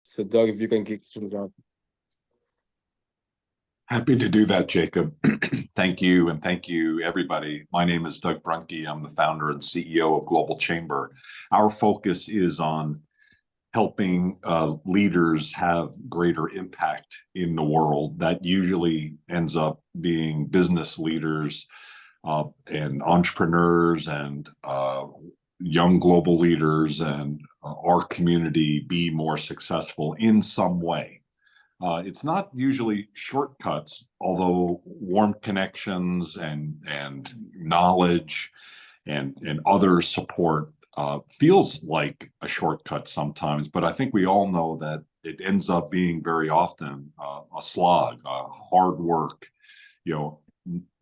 So, Doug, if you can kick things off. Happy to do that, Jacob. Thank you, and thank you, everybody. My name is Doug Brunke. I'm the founder and CEO of Global Chamber. Our focus is on helping leaders have greater impact in the world. That usually ends up being business leaders and entrepreneurs and young global leaders and our community be more successful in some way. It's not usually shortcuts, although warm connections and knowledge and other support feels like a shortcut sometimes. But I think we all know that it ends up being very often a slog, hard work.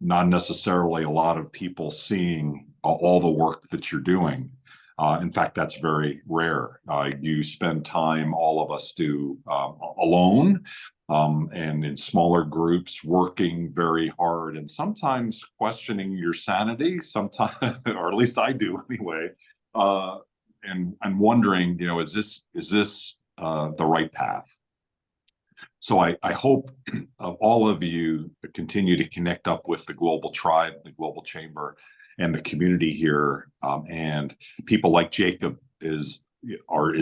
Not necessarily a lot of people seeing all the work that you're doing. In fact, that's very rare. You spend time, all of us do, alone and in smaller groups, working very hard and sometimes questioning your sanity, sometimes, or at least I do anyway, and wondering, is this the right path? So I hope all of you continue to connect up with the Global Tribe, the Global Chamber, and the community here, and people like Jacob is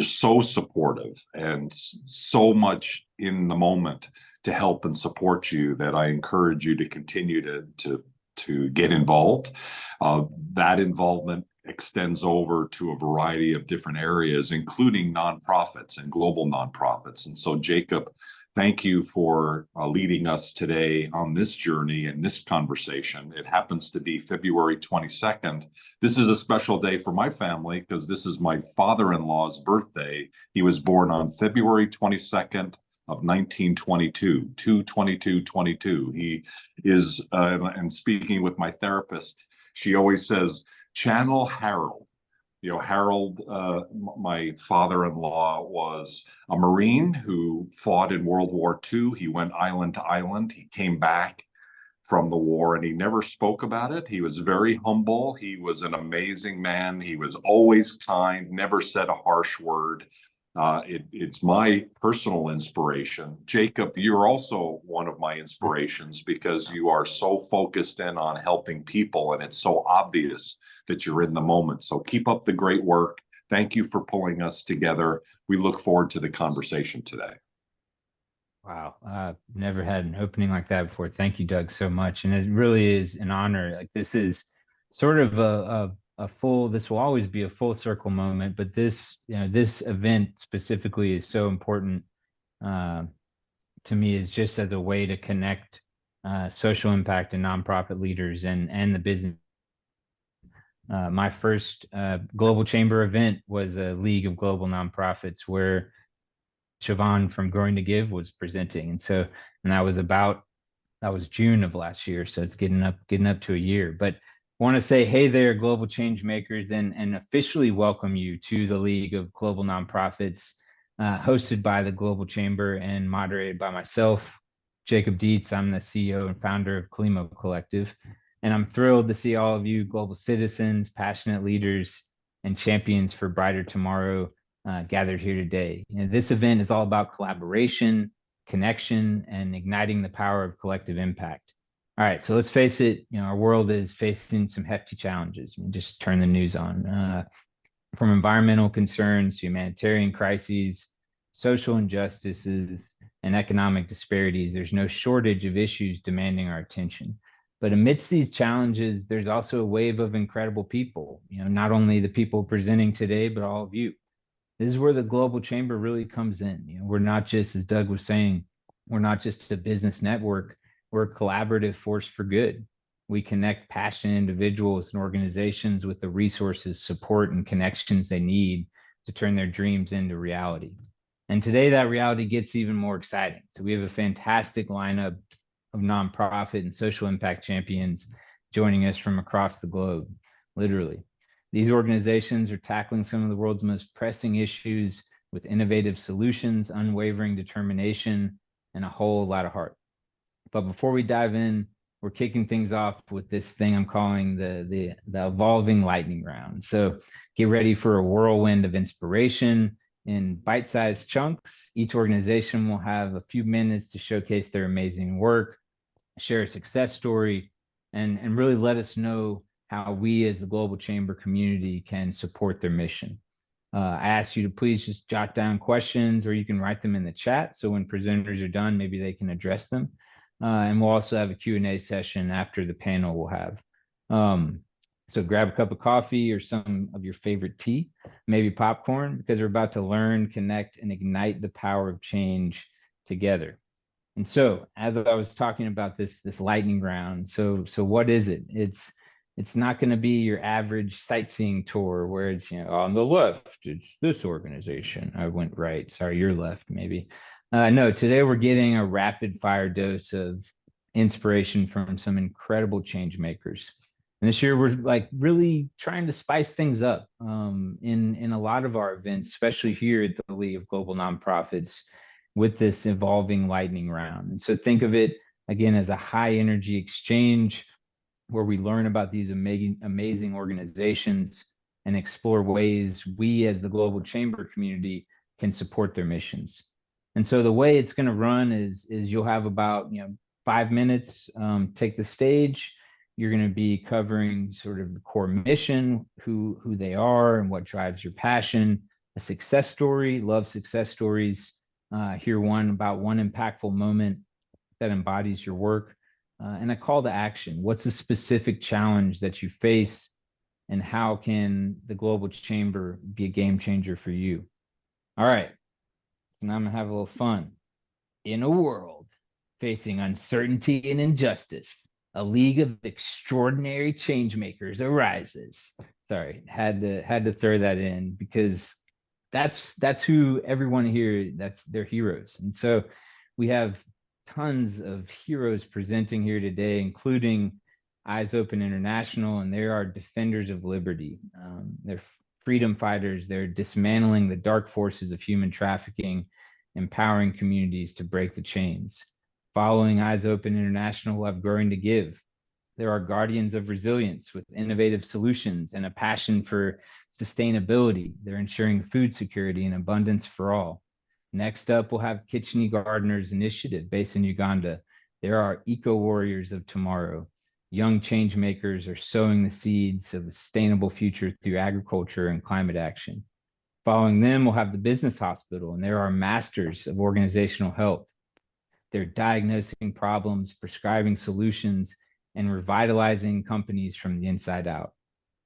so supportive and so much in the moment to help and support you that I encourage you to continue to get involved. That involvement extends over to a variety of different areas, including nonprofits and global nonprofits. And so, Jacob, thank you for leading us today on this journey and this conversation. It happens to be February 22nd. This is a special day for my family because this is my father-in-law's birthday. He was born on February 22nd of 1922, 2/22/22. He is, and speaking with my therapist, she always says, channel Harold. Harold, my father-in-law, was a Marine who fought in World War II. He went island to island. He came back from the war and he never spoke about it. He was very humble. He was an amazing man. He was always kind, never said a harsh word. It's my personal inspiration. Jacob, you're also one of my inspirations because you are so focused in on helping people, and it's so obvious that you're in the moment. So keep up the great work. Thank you for pulling us together. We look forward to the conversation today. Wow. Never had an opening like that before. Thank you, Doug, so much. And it really is an honor. Like, this is sort of a full, this will always be a full circle moment, but this event specifically is so important to me, is just as a way to connect social impact and nonprofit leaders and the business. My first Global Chamber event was a League of Global Nonprofits where Siobhan from Growing to Give was presenting. And that was June of last year. So it's getting up to a year. But I want to say, hey there, global change makers, and officially welcome you to the League of Global Nonprofits, hosted by the Global Chamber and moderated by myself, Jacob Dietz. I'm the CEO and founder of Kalimo Collective. And I'm thrilled to see all of you global citizens, passionate leaders, and champions for brighter tomorrow gathered here today. This event is all about collaboration, connection, and igniting the power of collective impact. All right, so let's face it, our world is facing some hefty challenges. Just turn the news on. From environmental concerns to humanitarian crises, social injustices, and economic disparities, there's no shortage of issues demanding our attention. But amidst these challenges, there's also a wave of incredible people, not only the people presenting today, but all of you. This is where the Global Chamber really comes in. We're not just, as Doug was saying, we're not just a business network. We're a collaborative force for good. We connect passionate individuals and organizations with the resources, support, and connections they need to turn their dreams into reality. And today that reality gets even more exciting. So we have a fantastic lineup of nonprofit and social impact champions joining us from across the globe, literally. These organizations are tackling some of the world's most pressing issues with innovative solutions, unwavering determination, and a whole lot of heart. But before we dive in, we're kicking things off with this thing I'm calling the evolving lightning round. So get ready for a whirlwind of inspiration, in bite-sized chunks. Each organization will have a few minutes to showcase their amazing work, share a success story, and really let us know how we as the Global Chamber community can support their mission. I ask you to please just jot down questions, or you can write them in the chat. So when presenters are done, maybe they can address them. And we'll also have a Q&A session after the panel we'll have. So grab a cup of coffee or some of your favorite tea, maybe popcorn, because we're about to learn, connect, and ignite the power of change together. And so, as I was talking about this lightning round, so what is it? It's not going to be your average sightseeing tour where it's, on the left, it's this organization. I went right. Sorry, you're left, maybe. No, today we're getting a rapid fire dose of inspiration from some incredible change makers. And this year we're like really trying to spice things up in a lot of our events, especially here at the League of Global Nonprofits, with this evolving lightning round. And so think of it again as a high energy exchange where we learn about these amazing organizations and explore ways we as the Global Chamber community can support their missions. And so the way it's going to run is you'll have about 5 minutes, take the stage. You're going to be covering sort of the core mission, who they are and what drives your passion, a success story, love success stories, hear about one impactful moment that embodies your work, and a call to action. What's a specific challenge that you face, and how can the Global Chamber be a game changer for you? All right, so now I'm gonna have a little fun. In a world facing uncertainty and injustice, a league of extraordinary change makers arises. Sorry, had to throw that in because that's who everyone here, that's their heroes. And so we have tons of heroes presenting here today, including Eyes Open International, and they are defenders of liberty. They're freedom fighters. They're dismantling the dark forces of human trafficking, empowering communities to break the chains. Following Eyes Open International, we'll have Growing to Give. There are guardians of resilience with innovative solutions and a passion for sustainability. They're ensuring food security and abundance for all. Next up, we'll have Kitcheny Gardeners Initiative based in Uganda. There are eco warriors of tomorrow. Young change makers are sowing the seeds of a sustainable future through agriculture and climate action. Following them, we'll have the Business Hospital, and there are masters of organizational health. They're diagnosing problems, prescribing solutions, and revitalizing companies from the inside out.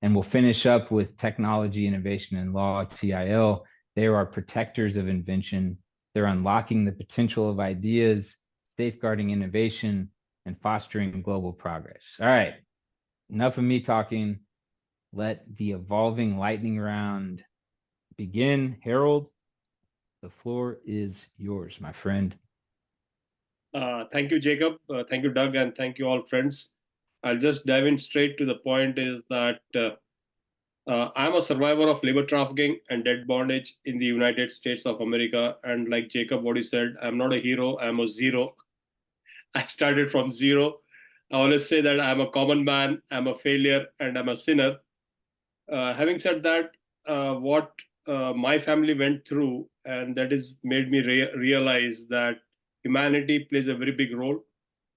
And we'll finish up with Technology, Innovation, and Law, TIL. They are protectors of invention. They're unlocking the potential of ideas, safeguarding innovation, and fostering global progress. All right, enough of me talking. Let the evolving lightning round begin. Harold, the floor is yours, my friend. Thank you, Jacob. Thank you, Doug, and thank you all, friends. I'll just dive in straight to the point is that I'm a survivor of labor trafficking and debt bondage in the United States of America. And like Jacob, what he said, I'm not a hero, I'm a zero. I started from zero. I always say that I'm a common man, I'm a failure, and I'm a sinner. Having said that, what my family went through, and that is made me realize that humanity plays a very big role.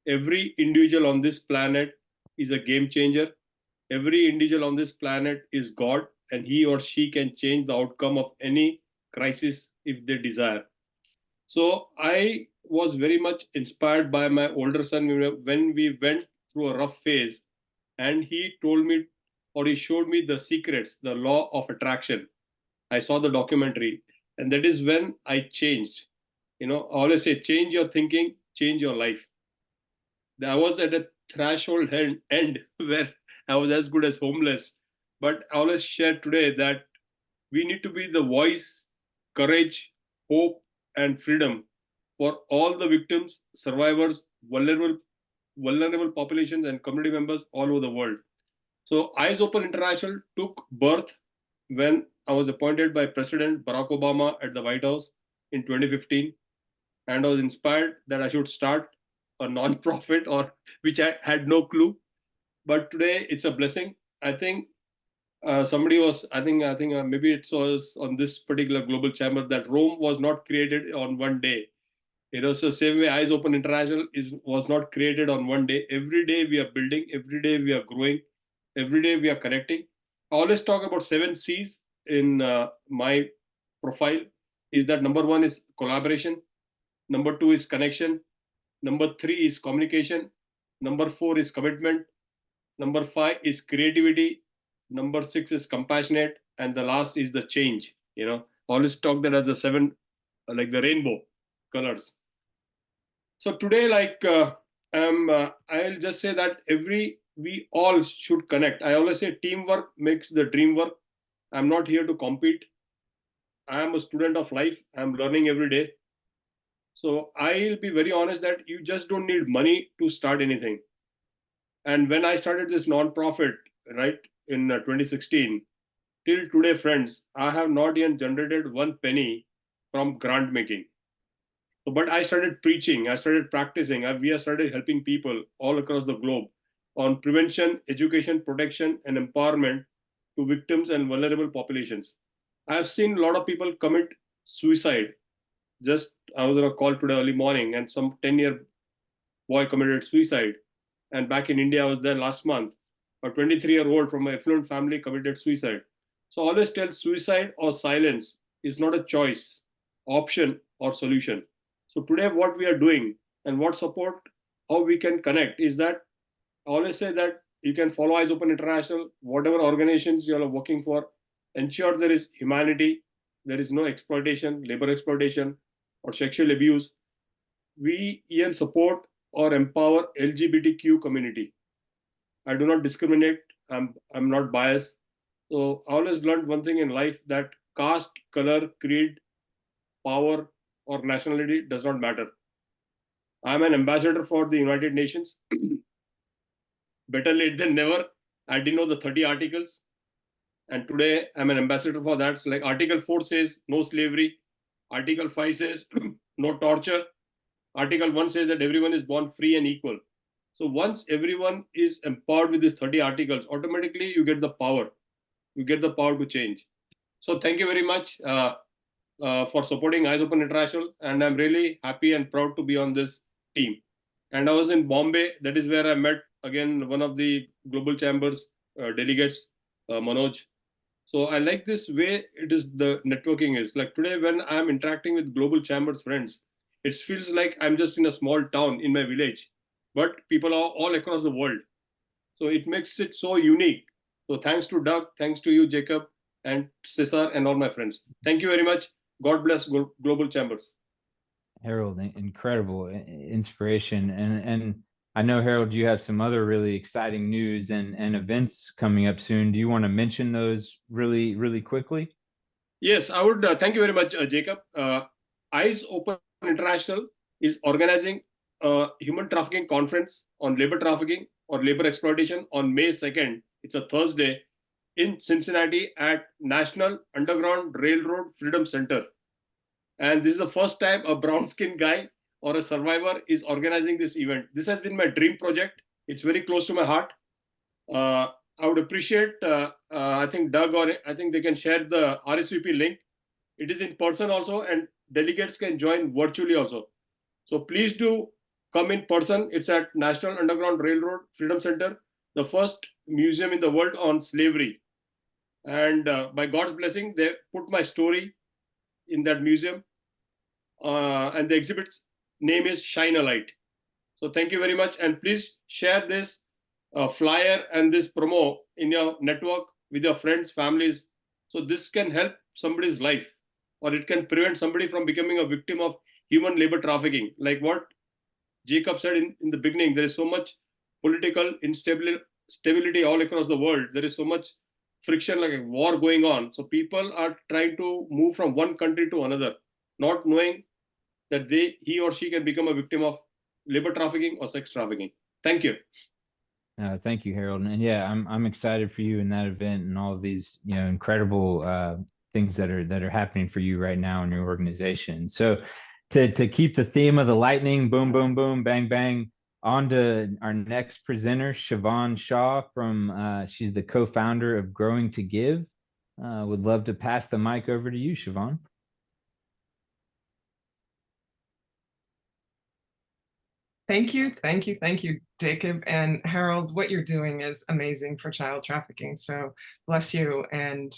Every individual on this planet is a game changer. Every individual on this planet is God, and he or she can change the outcome of any crisis if they desire. So I was very much inspired by my older son when we went through a rough phase, and he told me, or he showed me the secrets, the law of attraction. I saw the documentary, and that is when I changed. I always say, change your thinking, change your life. I was at a threshold end where I was as good as homeless. But I always share today that we need to be the voice, courage, hope, and freedom for all the victims, survivors, vulnerable populations, and community members all over the world. So Eyes Open International took birth when I was appointed by President Barack Obama at the White House in 2015. And I was inspired that I should start a non-profit, or which I had no clue. But today it's a blessing. I think somebody was, I think maybe it was on this particular global chamber, that Rome was not created on one day. So same way Eyes Open International was not created on one day. Every day we are building, every day we are growing, every day we are connecting. I always talk about 7 C's in my profile. Is that number 1 is collaboration, number 2 is connection, number 3 is communication, number 4 is commitment, number 5 is creativity, number 6 is compassionate, and the last is the change. Always talk that as the 7, like the rainbow colors. So today, I'll just say that we all should connect. I always say teamwork makes the dream work. I'm not here to compete. I am a student of life. I'm learning every day. So I'll be very honest that you just don't need money to start anything. And when I started this nonprofit, right, in 2016, till today, friends, I have not even generated 1 penny from grant making. But I started preaching, I started practicing, we have started helping people all across the globe on prevention, education, protection, and empowerment to victims and vulnerable populations. I have seen a lot of people commit suicide. I was on a call today early morning, and some 10-year boy committed suicide. And back in India, I was there last month. A 23-year-old from an affluent family committed suicide. So I always tell, suicide or silence is not a choice, option, or solution. So today what we are doing and what support, how we can connect is that I always say that you can follow Eyes Open International, whatever organizations you are working for, ensure there is humanity, there is no exploitation, labor exploitation, or sexual abuse. We even support or empower LGBTQ community. I do not discriminate. I'm not biased. So I always learned one thing in life, that caste, color, creed, power, or nationality does not matter. I'm an ambassador for the United Nations. Better late than never. I didn't know the 30 articles. And today I'm an ambassador for that. So like Article 4 says no slavery. Article 5 says no torture. Article 1 says that everyone is born free and equal. So once everyone is empowered with these 30 articles, automatically you get the power. You get the power to change. So thank you very much for supporting Eyes Open International. And I'm really happy and proud to be on this team. And I was in Bombay. That is where I met, again, one of the Global Chambers delegates, Manoj. So I like this way the networking is. Like today, when I'm interacting with Global Chambers friends, it feels like I'm just in a small town in my village, but people are all across the world. So it makes it so unique. So thanks to Doug, thanks to you, Jacob, and Cesar, and all my friends. Thank you very much. God bless Global Chambers. Harold, incredible inspiration. And I know, Harold, you have some other really exciting news and events coming up soon. Do you want to mention those really, really quickly? Yes, I would. Thank you very much, Jacob. Eyes Open International is organizing a human trafficking conference on labor trafficking or labor exploitation on May 2nd. It's a Thursday in Cincinnati at National Underground Railroad Freedom Center. And this is the first time a brown-skinned guy or a survivor is organizing this event. This has been my dream project. It's very close to my heart. I would appreciate, I think Doug, or I think they can share the RSVP link. It is in person also, and delegates can join virtually also. So please do come in person. It's at National Underground Railroad Freedom Center, the first museum in the world on slavery. And by God's blessing, they put my story in that museum. And the exhibit's name is Shine a Light. So thank you very much. And please share this flyer and this promo in your network with your friends, families. So this can help somebody's life, or it can prevent somebody from becoming a victim of human labor trafficking. Like what Jacob said in the beginning, there is so much political instability all across the world. There is so much friction, like a war going on. So people are trying to move from one country to another, not knowing that he or she can become a victim of labor trafficking or sex trafficking. Thank you. Thank you, Harold. And yeah, I'm excited for you in that event and all of these, incredible things that are happening for you right now in your organization. So to keep the theme of the lightning, boom, boom, boom, bang, bang, On to our next presenter, Siobhan Shaw from, she's the co-founder of Growing to Give. Would love to pass the mic over to you, Siobhan. Thank you, Jacob and Harold. What you're doing is amazing for child trafficking. So bless you, and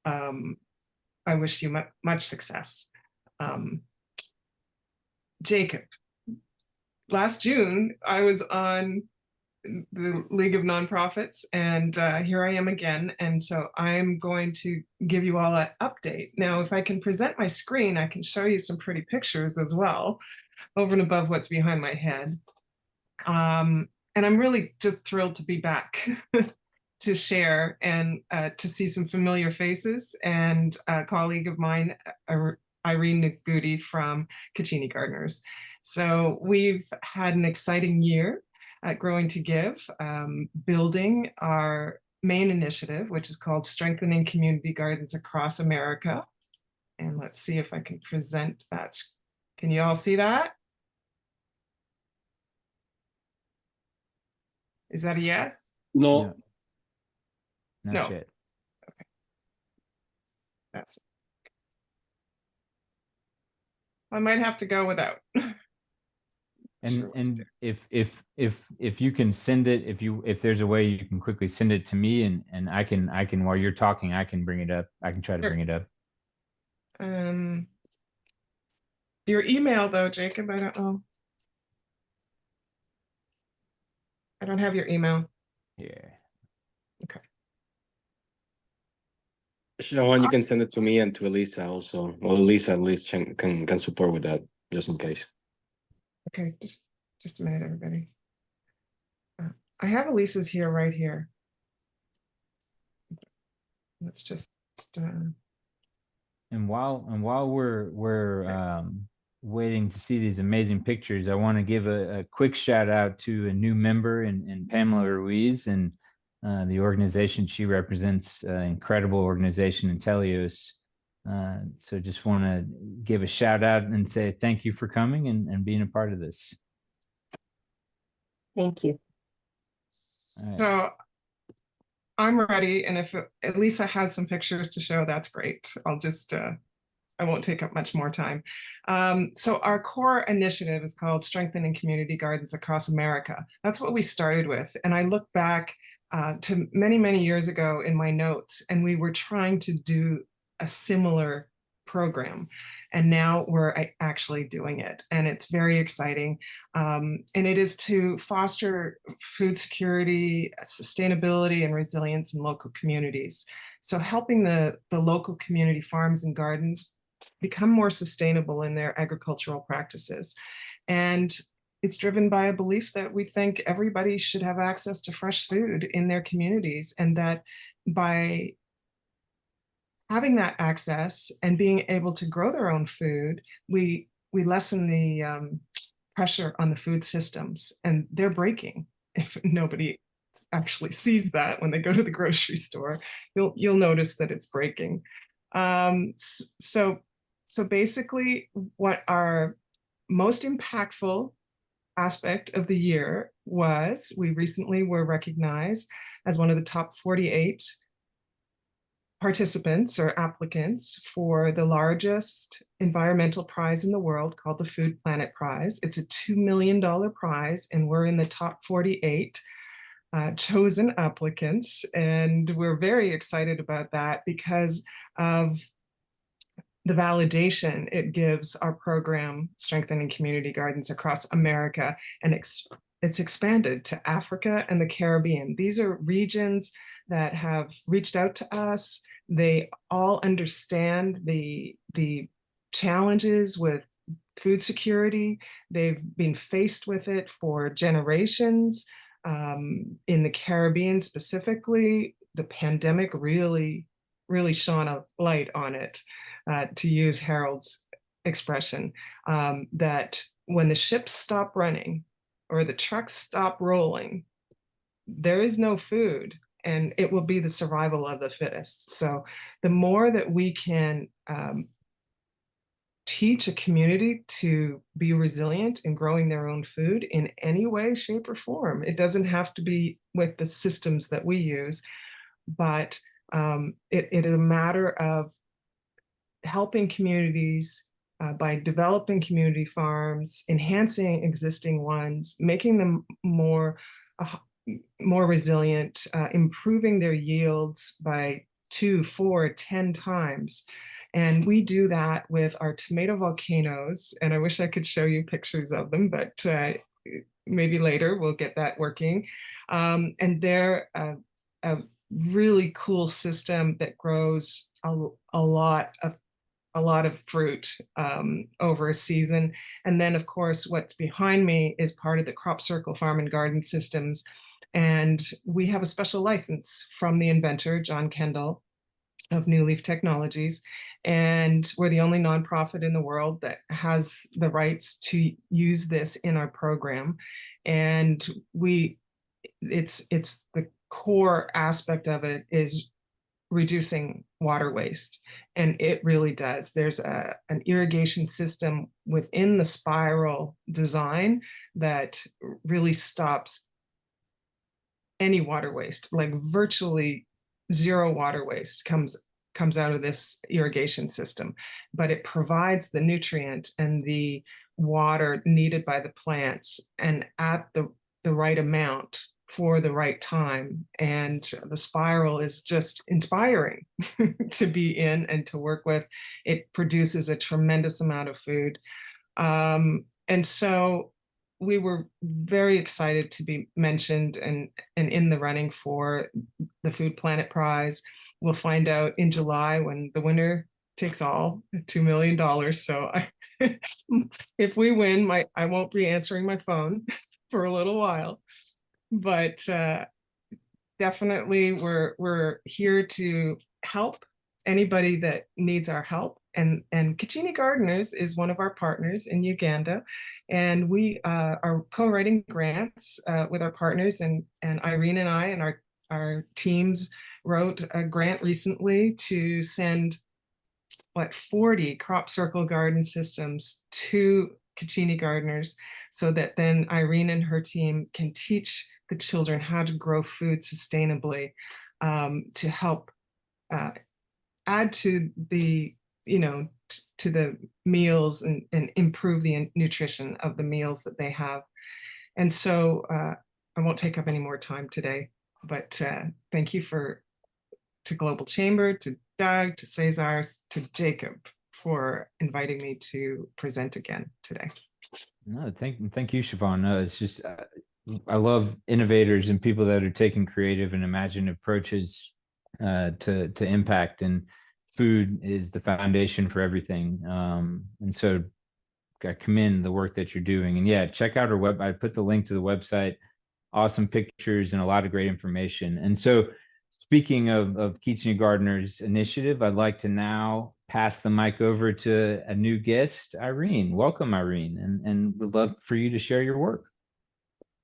I wish you much success. Jacob, last June, I was on the League of Nonprofits, and here I am again. And so I'm going to give you all an update. Now, if I can present my screen, I can show you some pretty pictures as well, over and above what's behind my head. And I'm really just thrilled to be back to share and to see some familiar faces, and a colleague of mine, Irene Nagudi from Kachini Gardeners. So we've had an exciting year at Growing to Give, building our main initiative, which is called Strengthening Community Gardens Across America. And let's see if I can present that. Can you all see that? Is that a yes? No. Not No. yet. Okay. That's it. I might have to go without. And if you can send it, if there's a way you can quickly send it to me, and I can while you're talking, I can bring it up. I can try to Sure. bring it up. Your email though, Jacob, I don't know. I don't have your email. Yeah. Okay. Siobhan, you can send it to me and to Elisa also. Well, Elisa at least can support with that, just in case. Okay, just a minute, everybody. I have Elisa's here, right here. Let's just. And while we're waiting to see these amazing pictures, I want to give a quick shout out to a new member in Pamela Ruiz and the organization she represents, incredible organization, Intelios. So just want to give a shout out and say thank you for coming and being a part of this. Thank you. So I'm ready, and if Elisa has some pictures to show, that's great. I'll just, I won't take up much more time. So our core initiative is called Strengthening Community Gardens Across America. That's what we started with. And I look back to many, many years ago in my notes, and we were trying to do a similar program. And now we're actually doing it. And it's very exciting. And it is to foster food security, sustainability, and resilience in local communities. So helping the local community farms and gardens become more sustainable in their agricultural practices. And it's driven by a belief that we think everybody should have access to fresh food in their communities, and that by having that access and being able to grow their own food, we lessen the pressure on the food systems, and they're breaking if nobody actually sees that when they go to the grocery store. You'll notice that it's breaking. So basically, what our most impactful aspect of the year was, we recently were recognized as one of the top 48 participants or applicants for the largest environmental prize in the world, called the Food Planet Prize. It's a $2 million prize, and we're in the top 48 chosen applicants. And we're very excited about that because of the validation it gives our program, Strengthening Community Gardens Across America, and it's expanded to Africa and the Caribbean. These are regions that have reached out to us. They all understand the challenges with food security. They've been faced with it for generations. In the Caribbean specifically, the pandemic really shone a light on it, to use Harold's expression, that when the ships stop running or the trucks stop rolling, there is no food, and it will be the survival of the fittest. So the more that we can teach a community to be resilient in growing their own food in any way, shape, or form. It doesn't have to be with the systems that we use, but it is a matter of helping communities by developing community farms, enhancing existing ones, making them more resilient, improving their yields by 2, 4, 10 times. And we do that with our tomato volcanoes. And I wish I could show you pictures of them, but maybe later we'll get that working. And they're a really cool system that grows a lot of fruit over a season. And then, of course, what's behind me is part of the Crop Circle Farm and Garden Systems. And we have a special license from the inventor, John Kendall of New Leaf Technologies. And we're the only nonprofit in the world that has the rights to use this in our program. And it's the core aspect of it is reducing water waste, and it really does. There's an irrigation system within the spiral design that really stops any water waste, like virtually zero water waste comes out of this irrigation system, but it provides the nutrient and the water needed by the plants and at the right amount for the right time. And the spiral is just inspiring to be in and to work with. It produces a tremendous amount of food. And so we were very excited to be mentioned and in the running for the Food Planet Prize. We'll find out in July when the winner takes all, $2 million. So if we win, I won't be answering my phone for a little while. But definitely we're here to help anybody that needs our help. And Kachini Gardeners is one of our partners in Uganda. And we are co-writing grants with our partners. And Irene and I and our teams wrote a grant recently to send 40 Crop Circle garden systems to Kachini Gardeners, so that then Irene and her team can teach the children how to grow food sustainably, to help add to the to the meals and improve the nutrition of the meals that they have. And so I won't take up any more time today, but thank you to Global Chamber, to Doug, to Cesar, to Jacob for inviting me to present again today. No, thank you, Siobhan. No, it's just I love innovators and people that are taking creative and imaginative approaches to impact, and food is the foundation for everything. And so I commend the work that you're doing. And yeah, check out our web. I put the link to the website. Awesome pictures and a lot of great information. And so, speaking of Kachini Gardeners Initiative, I'd like to now pass the mic over to a new guest, Irene. Welcome, Irene, and we'd love for you to share your work.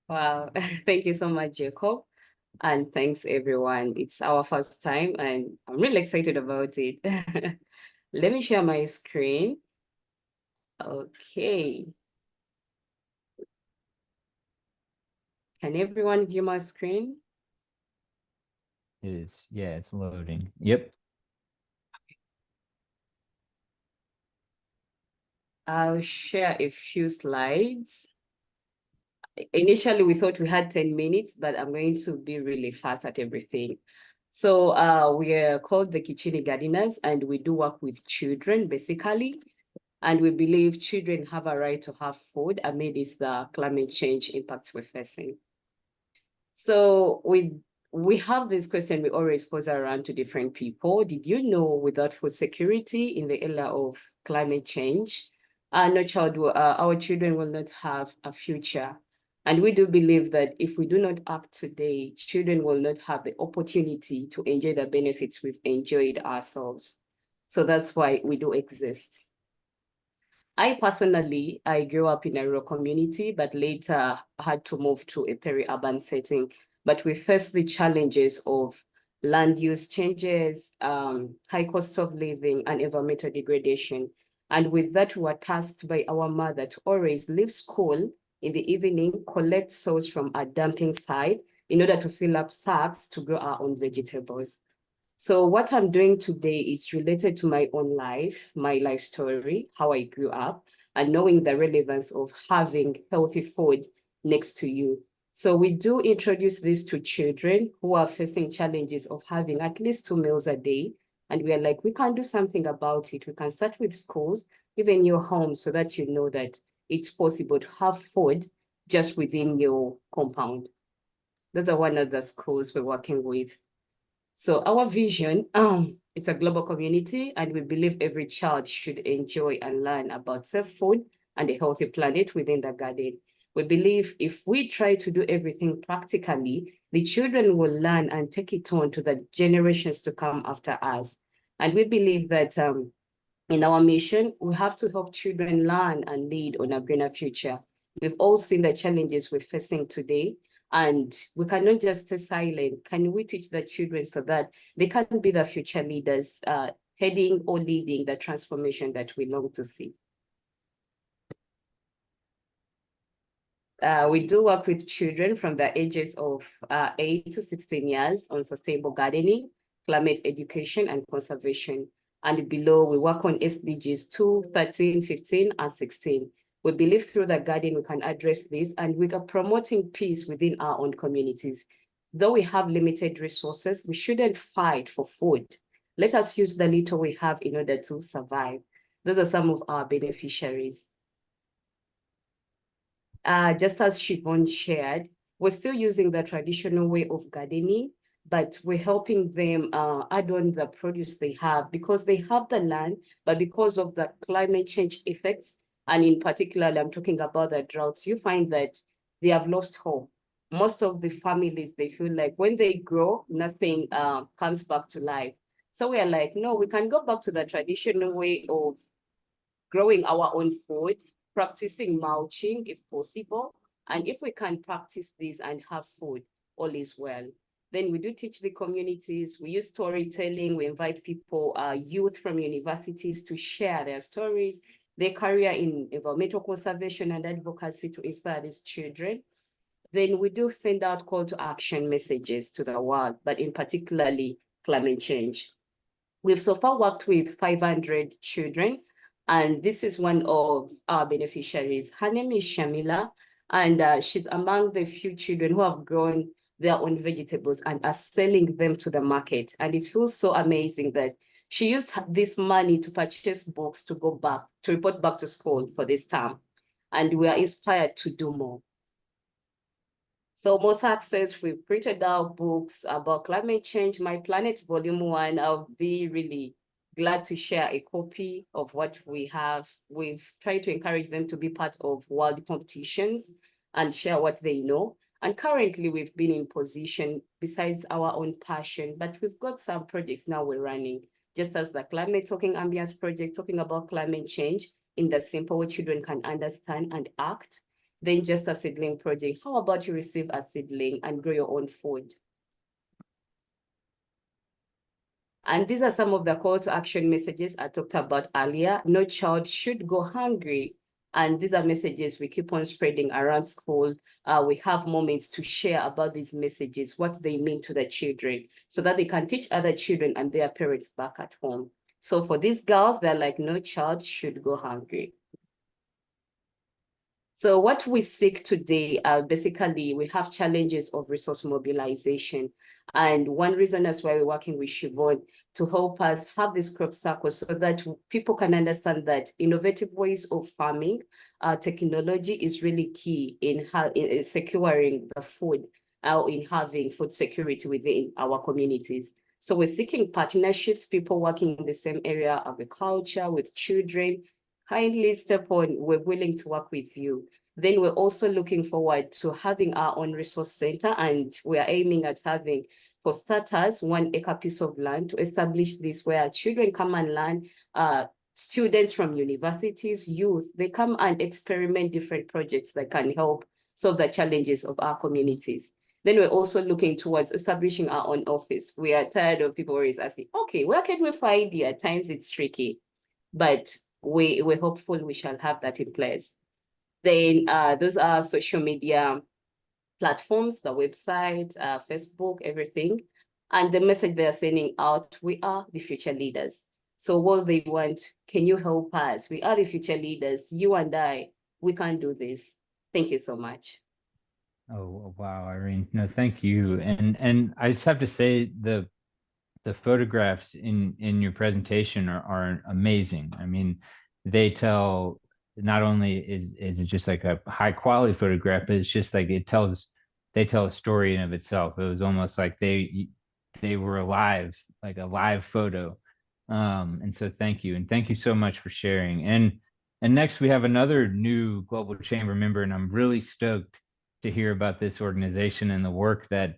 Wow, thank you so much, Jacob. And thanks, everyone. It's our first time, and I'm really excited about it. Let me share my screen. Okay. Can everyone view my screen? It is, yeah, it's loading. Yep. I'll share a few slides. Initially, we thought we had 10 minutes, but I'm going to be really fast at everything. So we are called the Kachini Gardeners, and we do work with children, basically. And we believe children have a right to have food amidst the climate change impacts we're facing. So we have this question we always pose around to different people. Did you know without food security in the area of climate change, our children will not have a future? And we do believe that if we do not act today, children will not have the opportunity to enjoy the benefits we've enjoyed ourselves. So that's why we do exist. I grew up in a rural community, but later had to move to a peri-urban setting. But we faced the challenges of land use changes, high cost of living, and environmental degradation. And with that, we were tasked by our mother to always leave school in the evening, collect soils from our dumping site in order to fill up sacks to grow our own vegetables. So what I'm doing today is related to my own life, my life story, how I grew up, and knowing the relevance of having healthy food next to you. So we do introduce this to children who are facing challenges of having at least 2 meals a day. And we are like, we can do something about it. We can start with schools, even your home, so that you know that it's possible to have food just within your compound. Those are one of the schools we're working with. So our vision, it's a global community, and we believe every child should enjoy and learn about safe food and a healthy planet within the garden. We believe if we try to do everything practically, the children will learn and take it on to the generations to come after us. And we believe that in our mission, we have to help children learn and lead on a greener future. We've all seen the challenges we're facing today, and we cannot just stay silent. Can we teach the children so that they can be the future leaders, heading or leading the transformation that we long to see? We do work with children from the ages of 8 to 16 years on sustainable gardening, climate education, and conservation. And below, we work on SDGs 2, 13, 15, and 16. We believe through the garden we can address this, and we are promoting peace within our own communities. Though we have limited resources, we shouldn't fight for food. Let us use the little we have in order to survive. Those are some of our beneficiaries. Just as Siobhan shared, we're still using the traditional way of gardening, but we're helping them add on the produce they have because they have the land, but because of the climate change effects, and in particular, I'm talking about the droughts, you find that they have lost hope. Most of the families, they feel like when they grow, nothing comes back to life. So we are like, no, we can go back to the traditional way of growing our own food, practicing mulching if possible. And if we can practice this and have food, all is well. Then we do teach the communities, we use storytelling, we invite people, youth from universities to share their stories, their career in environmental conservation and advocacy to inspire these children. Then we do send out call to action messages to the world, but in particularly climate change. We've so far worked with 500 children, and this is one of our beneficiaries. Her name is Shamila, and she's among the few children who have grown their own vegetables and are selling them to the market. And it feels so amazing that she used this money to purchase books to go back, to report back to school for this term. And we are inspired to do more. So more success, we've printed out books about climate change, My Planet Volume 1. I'll be really glad to share a copy of what we have. We've tried to encourage them to be part of world competitions and share what they know. And currently we've been in position besides our own passion, but we've got some projects now we're running, just as the Climate Talking Ambience project, talking about climate change in the simple way children can understand and act. Then just a seedling project. How about you receive a seedling and grow your own food? And these are some of the call to action messages I talked about earlier. No child should go hungry. And these are messages we keep on spreading around school. We have moments to share about these messages, what they mean to the children, so that they can teach other children and their parents back at home. So for these girls, they're like, no child should go hungry. So what we seek today, basically, we have challenges of resource mobilization. And one reason that's why we're working with Siobhan to help us have this crop circle so that people can understand that innovative ways of farming, technology is really key in securing the food, in having food security within our communities. So we're seeking partnerships, people working in the same area, agriculture, with children. Kindly step on, we're willing to work with you. Then we're also looking forward to having our own resource center, and we are aiming at having, for starters, 1 acre piece of land to establish this where children come and learn, students from universities, youth, they come and experiment different projects that can help solve the challenges of our communities. Then we're also looking towards establishing our own office. We are tired of people always asking, okay, where can we find you? At times it's tricky. But we're hopeful we shall have that in place. Then those are social media platforms, the website, Facebook, everything. And the message they are sending out, we are the future leaders. So what they want, can you help us? We are the future leaders, you and I, we can do this. Thank you so much. Oh, wow, Irene. No, thank you. And I just have to say the photographs in your presentation are amazing. I mean, they tell, not only is it just like a high quality photograph, but it's just like they tell a story in of itself. It was almost like they were alive, like a live photo. And so thank you, and thank you so much for sharing. And next we have another new Global Chamber member, and I'm really stoked to hear about this organization and the work that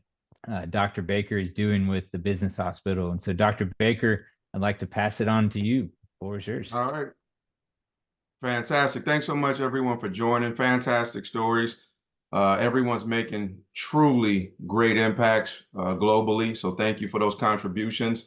Dr. Baker is doing with the business hospital. And so, Dr. Baker, I'd like to pass it on to you. The floor is yours. All right. Fantastic. Thanks so much, everyone, for joining. Fantastic stories. Everyone's making truly great impacts globally. So thank you for those contributions.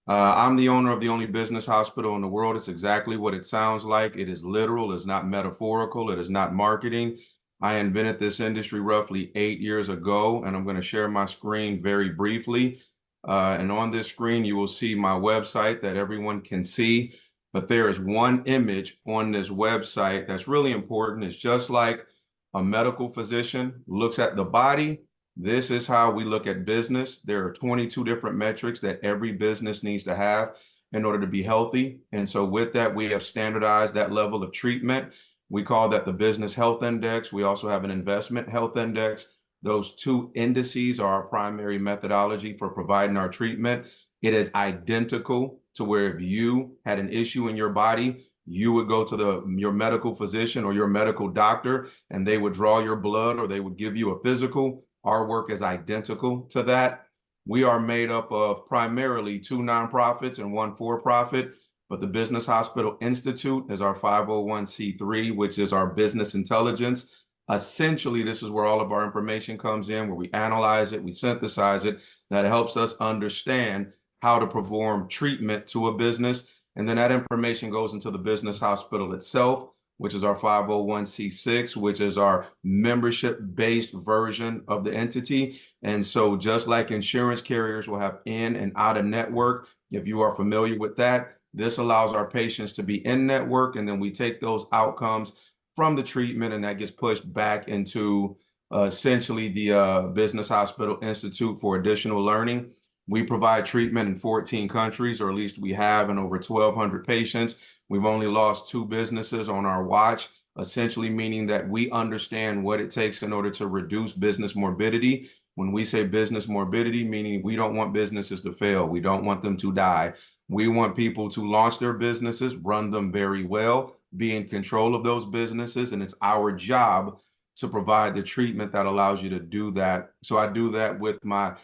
I'm the owner of the only business hospital in the world. It's exactly what it sounds like. It is literal. It's not metaphorical. It is not marketing. I invented this industry roughly 8 years ago, and I'm going to share my screen very briefly. And on this screen, you will see my website that everyone can see. But there is one image on this website that's really important. It's just like a medical physician looks at the body. This is how we look at business. There are 22 different metrics that every business needs to have in order to be healthy. And so with that, we have standardized that level of treatment. We call that the business health index. We also have an investment health index. Those two indices are our primary methodology for providing our treatment. It is identical to where if you had an issue in your body, you would go to your medical physician or your medical doctor, and they would draw your blood or they would give you a physical. Our work is identical to that. We are made up of primarily 2 nonprofits and 1 for-profit, but the Business Hospital Institute is our 501c3, which is our business intelligence. Essentially, this is where all of our information comes in, where we analyze it, we synthesize it. That helps us understand how to perform treatment to a business. And then that information goes into the business hospital itself, which is our 501c6, which is our membership-based version of the entity. And so just like insurance carriers will have in and out of network, if you are familiar with that, this allows our patients to be in network, and then we take those outcomes from the treatment, and that gets pushed back into essentially the Business Hospital Institute for additional learning. We provide treatment in 14 countries, or at least we have, in over 1,200 patients. We've only lost 2 businesses on our watch, essentially meaning that we understand what it takes in order to reduce business morbidity. When we say business morbidity, meaning we don't want businesses to fail. We don't want them to die. We want people to launch their businesses, run them very well, be in control of those businesses, and it's our job to provide the treatment that allows you to do that. So I do that with my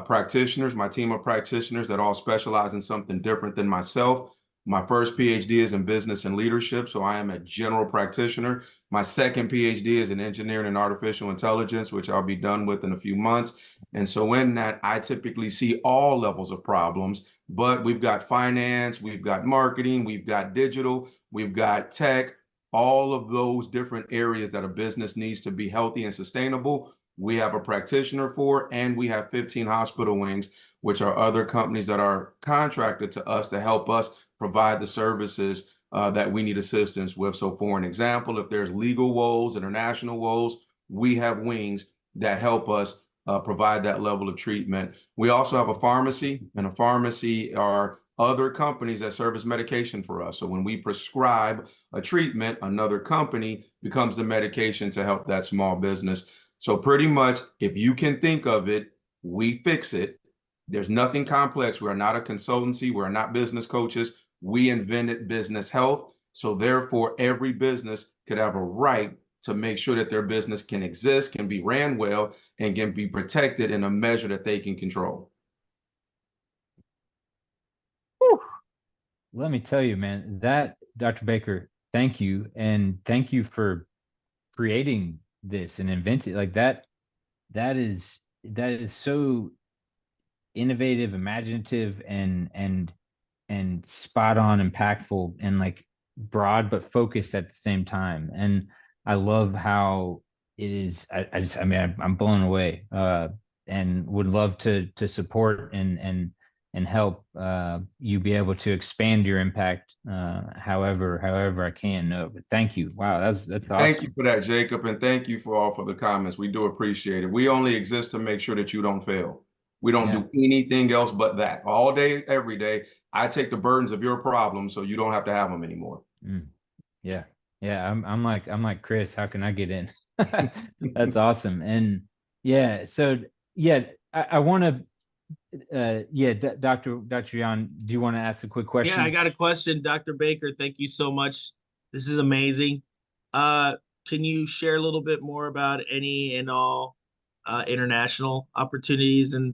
practitioners, my team of practitioners that all specialize in something different than myself. My first PhD is in business and leadership, so I am a general practitioner. My second PhD is in engineering and artificial intelligence, which I'll be done with in a few months. And so in that, I typically see all levels of problems, but we've got finance, we've got marketing, we've got digital, we've got tech, all of those different areas that a business needs to be healthy and sustainable. We have a practitioner for, and we have 15 hospital wings, which are other companies that are contracted to us to help us provide the services that we need assistance with. So for an example, if there's legal woes, international woes, we have wings that help us provide that level of treatment. We also have a pharmacy, and a pharmacy are other companies that service medication for us. So when we prescribe a treatment, another company becomes the medication to help that small business. So pretty much, if you can think of it, we fix it. There's nothing complex. We are not a consultancy. We're not business coaches. We invented business health. So therefore, every business could have a right to make sure that their business can exist, can be ran well, and can be protected in a measure that they can control. Whew. Let me tell you, man, that Dr. Baker, thank you. And thank you for creating this and inventing like that. That is so innovative, imaginative, and spot on, impactful. And like broad but focused at the same time. And I love how it is. I mean, I'm blown away, and would love to support and help you be able to expand your impact however I can. No, but thank you. Wow, that's awesome. Thank you for that, Jacob, and thank you for the comments. We do appreciate it. We only exist to make sure that you don't fail. We don't do anything else but that. All day, every day, I take the burdens of your problems so you don't have to have them anymore. Yeah. I'm like Chris. How can I get in? That's awesome. And yeah, so yeah, I want to. Dr. Yan, do you want to ask a quick question? Yeah, I got a question, Dr. Baker. Thank you so much. This is amazing. Can you share a little bit more about any and all international opportunities and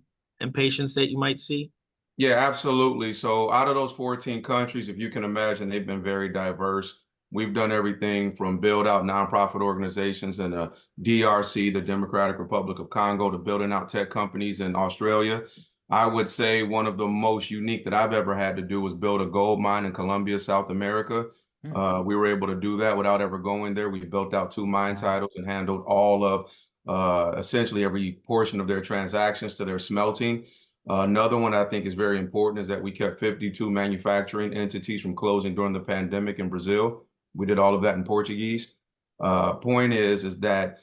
patients that you might see? Yeah, absolutely. So out of those 14 countries, if you can imagine, they've been very diverse. We've done everything from build out nonprofit organizations in the DRC, the Democratic Republic of Congo, to building out tech companies in Australia. I would say one of the most unique that I've ever had to do was build a gold mine in Colombia, South America. We were able to do that without ever going there. We built out 2 mine titles and handled all of essentially every portion of their transactions to their smelting. Another one I think is very important is that we kept 52 manufacturing entities from closing during the pandemic in Brazil. We did all of that in Portuguese. Point is that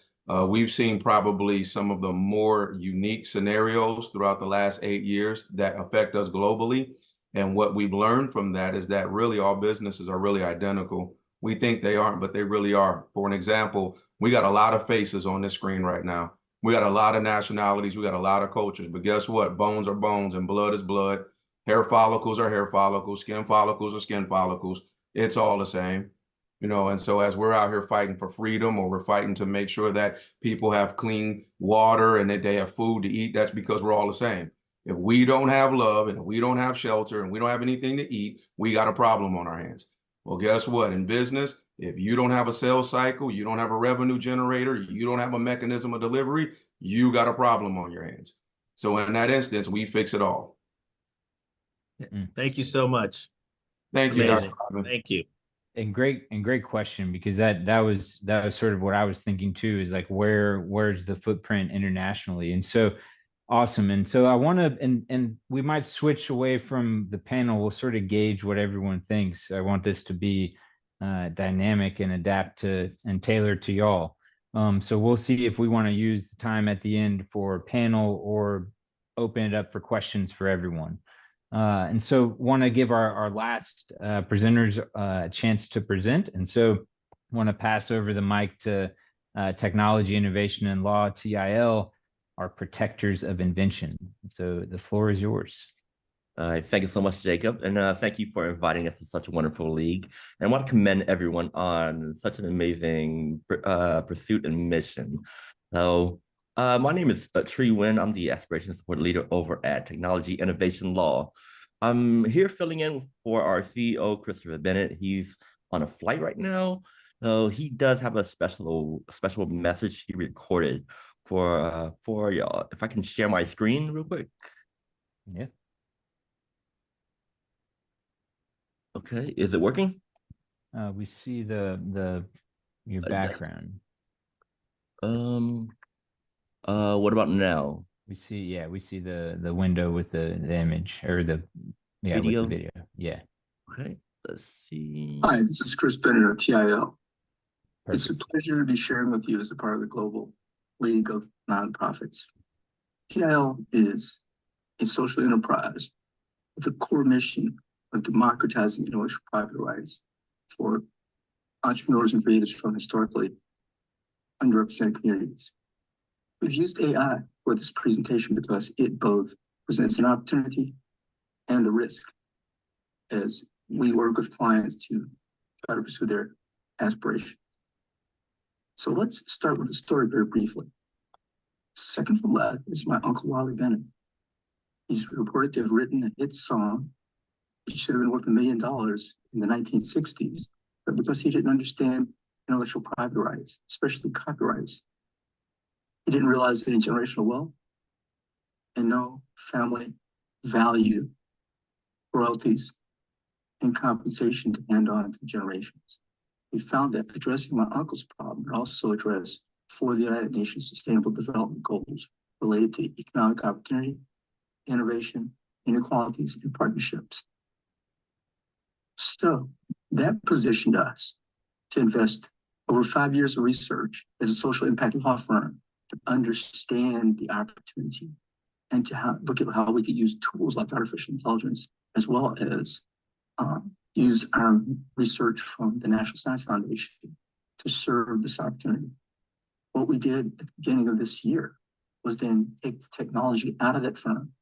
we've seen probably some of the more unique scenarios throughout the last 8 years that affect us globally. And what we've learned from that is that really all businesses are really identical. We think they aren't, but they really are. For an example, we got a lot of faces on this screen right now. We got a lot of nationalities, we got a lot of cultures, but guess what? Bones are bones and blood is blood. Hair follicles are hair follicles, skin follicles are skin follicles. It's all the same, you know. And so as we're out here fighting for freedom, or we're fighting to make sure that people have clean water and that they have food to eat, that's because we're all the same. If we don't have love and if we don't have shelter and we don't have anything to eat, we got a problem on our hands. Well, guess what? In business, if you don't have a sales cycle, you don't have a revenue generator, you don't have a mechanism of delivery, you got a problem on your hands. So in that instance, we fix it all. Thank you so much. Thank you, Dr. Rodman. Thank you. And great question, because that was sort of what I was thinking too, is like where's the footprint internationally? And so awesome. And so I want to, and we might switch away from the panel. We'll sort of gauge what everyone thinks. I want this to be dynamic and adapt to and tailor to y'all. So we'll see if we want to use the time at the end for panel or open it up for questions for everyone. And so want to give our last presenters a chance to present. And so want to pass over the mic to Technology, Innovation, and Law, TIL, our protectors of invention. So the floor is yours. Thank you so much, Jacob. And thank you for inviting us to such a wonderful league. And I want to commend everyone on such an amazing pursuit and mission. So my name is Tree Nguyen. I'm the Aspiration Support Leader over at Technology, Innovation, Law. I'm here filling in for our CEO, Christopher Bennett. He's on a flight right now. So he does have a special message he recorded for y'all. If I can share my screen real quick. Yeah. Okay, is it working? We see your background. What about now? We see the window with the image, or the video. With the video. Yeah. Okay, let's see. Hi, this is Chris Bennett of TIL. Perfect. It's a pleasure to be sharing with you as a part of the Global League of Nonprofits. TIL is a social enterprise with a core mission of democratizing intellectual property rights for entrepreneurs and creators from historically underrepresented communities. We've used AI for this presentation because it both presents an opportunity and a risk as we work with clients to try to pursue their aspirations. So let's start with the story very briefly. Second from left is my uncle Wally Bennett. He's reported to have written a hit song. It should have been worth $1 million in the 1960s, but because he didn't understand intellectual property rights, especially copyrights, he didn't realize any generational wealth and no family value royalties and compensation to hand on to generations. We found that addressing my uncle's problem would also address 4 of the United Nations Sustainable Development Goals related to economic opportunity, innovation, inequalities, and partnerships. So that positioned us to invest over 5 years of research as a social impact law firm to understand the opportunity and to look at how we could use tools like artificial intelligence, as well as use our research from the National Science Foundation to serve this opportunity. What we did at the beginning of this year was then take the technology out of that firm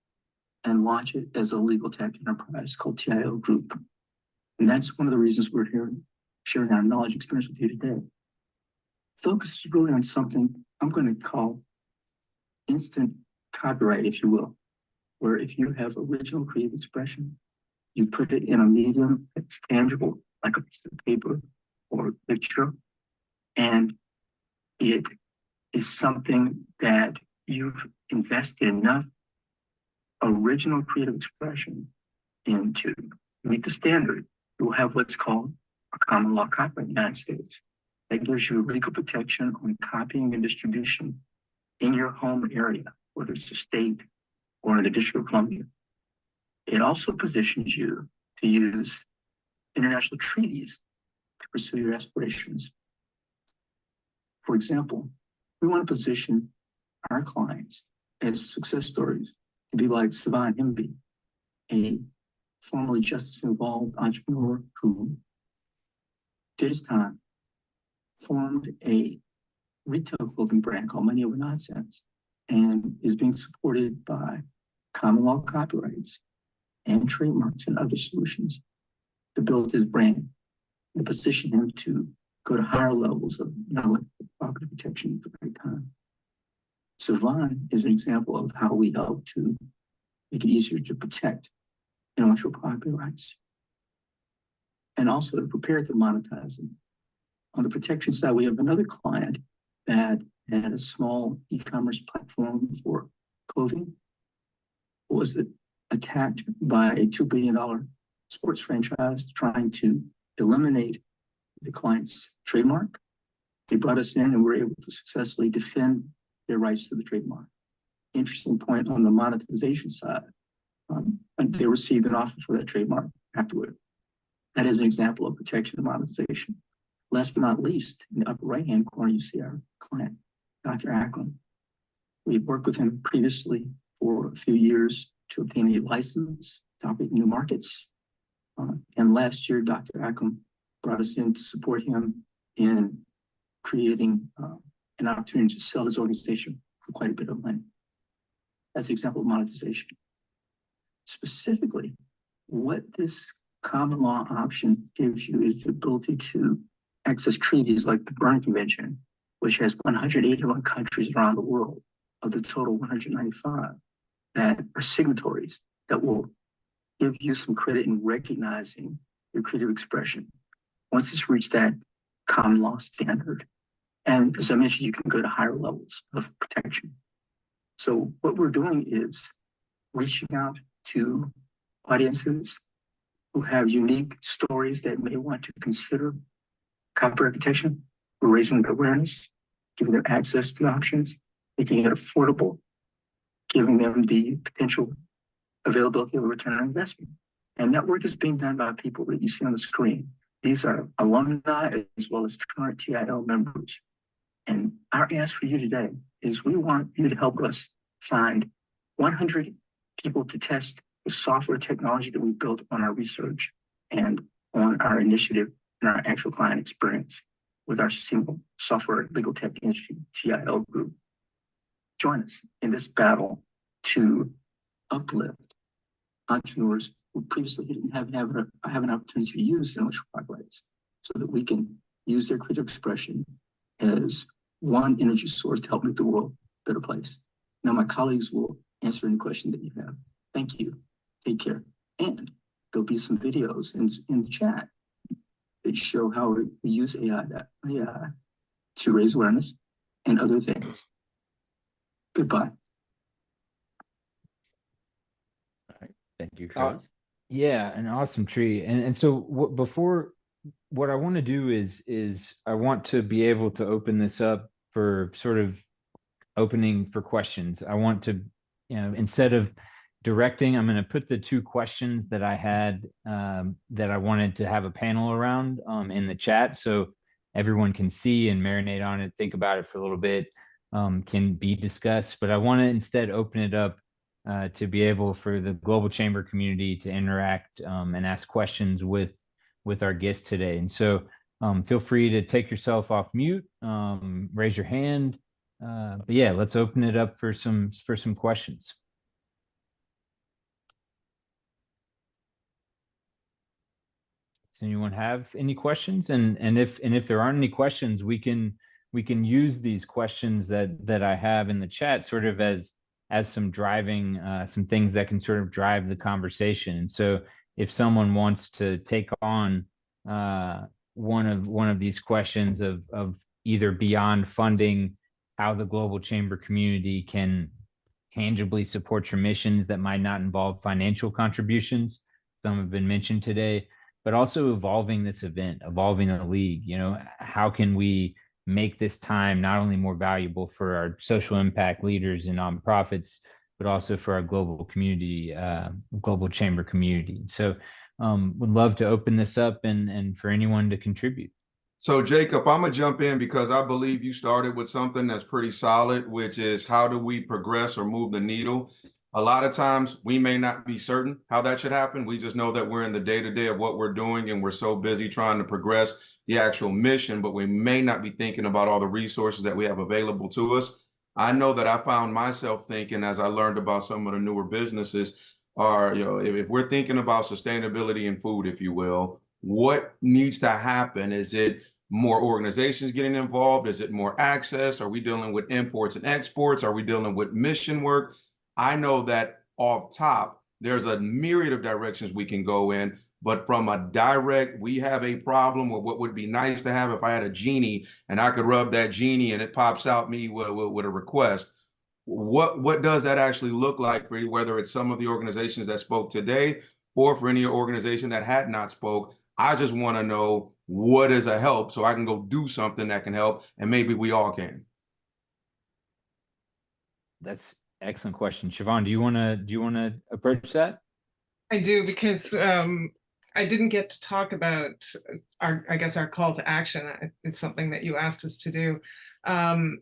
and launch it as a legal tech enterprise called TIO Group. And that's one of the reasons we're here sharing our knowledge experience with you today. Focus is really on something I'm going to call instant copyright, if you will, where if you have original creative expression, you put it in a medium that's tangible, like a piece of paper or a picture, and it is something that you've invested enough original creative expression into meet the standard. You will have what's called a common law copyright in the United States. That gives you legal protection on copying and distribution in your home area, whether it's a state or in the District of Columbia. It also positions you to use international treaties to pursue your aspirations. For example, we want to position our clients as success stories to be like Sivan Himby, a formerly justice-involved entrepreneur who did his time, formed a retail clothing brand called Money Over Nonsense, and is being supported by common law copyrights and trademarks and other solutions to build his brand and position him to go to higher levels of property protection at the right time. Sivan is an example of how we help to make it easier to protect intellectual property rights and also to prepare to monetize them. On the protection side, we have another client that had a small e-commerce platform for clothing. Was attacked by a $2 billion sports franchise trying to eliminate the client's trademark. They brought us in and we were able to successfully defend their rights to the trademark. Interesting point on the monetization side, they received an offer for that trademark afterward. That is an example of protection and monetization. Last but not least, in the upper right-hand corner, you see our client, Dr. Akram. We've worked with him previously for a few years to obtain a license to operate in new markets. And last year, Dr. Akram brought us in to support him in creating an opportunity to sell his organization for quite a bit of money. That's an example of monetization. Specifically, what this common law option gives you is the ability to access treaties like the Berne Convention, which has 181 countries around the world of the total 195 that are signatories that will give you some credit in recognizing your creative expression once it's reached that common law standard. And as I mentioned, you can go to higher levels of protection. So what we're doing is reaching out to audiences who have unique stories that may want to consider copyright protection. We're raising their awareness, giving them access to options, making it affordable, giving them the potential availability of a return on investment. And that work is being done by people that you see on the screen. These are alumni as well as current TIL members. And our ask for you today is we want you to help us find 100 people to test the software technology that we built on our research and on our initiative and our actual client experience with our single software legal tech industry, TIL Group. Join us in this battle to uplift entrepreneurs who previously didn't have an opportunity to use intellectual property rights so that we can use their creative expression as one energy source to help make the world a better place. Now, my colleagues will answer any question that you have. Thank you. Take care. And there'll be some videos in the chat that show how we use AI to raise awareness and other things. Goodbye. All right. Thank you, Chris. Yeah, an awesome tree. And so before, what I want to do is I want to be able to open this up for sort of opening for questions. I want to, instead of directing, I'm going to put the two questions that I had that I wanted to have a panel around in the chat, so everyone can see and marinate on it, think about it for a little bit, can be discussed. But I want to instead open it up to be able for the Global Chamber community to interact and ask questions with our guests today. And so feel free to take yourself off mute, raise your hand. But yeah, let's open it up for some questions. Does anyone have any questions? And if there aren't any questions, we can use these questions that I have in the chat sort of as some driving some things that can sort of drive the conversation. And so if someone wants to take on one of these questions of either beyond funding, how the Global Chamber community can tangibly support your missions that might not involve financial contributions, some have been mentioned today, but also evolving this event, evolving the league. How can we make this time not only more valuable for our social impact leaders and nonprofits, but also for our global community, Global Chamber community. So would love to open this up and for anyone to contribute. So Jacob, I'm gonna jump in because I believe you started with something that's pretty solid, which is how do we progress or move the needle? A lot of times we may not be certain how that should happen. We just know that we're in the day-to-day of what we're doing and we're so busy trying to progress the actual mission, but we may not be thinking about all the resources that we have available to us. I know that I found myself thinking as I learned about some of the newer businesses are, if we're thinking about sustainability in food, if you will, what needs to happen? Is it more organizations getting involved? Is it more access? Are we dealing with imports and exports? Are we dealing with mission work? I know that off top, there's a myriad of directions we can go in, but from a direct, we have a problem with what would be nice to have if I had a genie and I could rub that genie and it pops out me with a request. What does that actually look like for you, whether it's some of the organizations that spoke today or for any organization that had not spoke? I just want to know what is a help so I can go do something that can help, and maybe we all can. That's excellent question. Siobhan, do you want to approach that? I do, because I didn't get to talk about our call to action. It's something that you asked us to do. And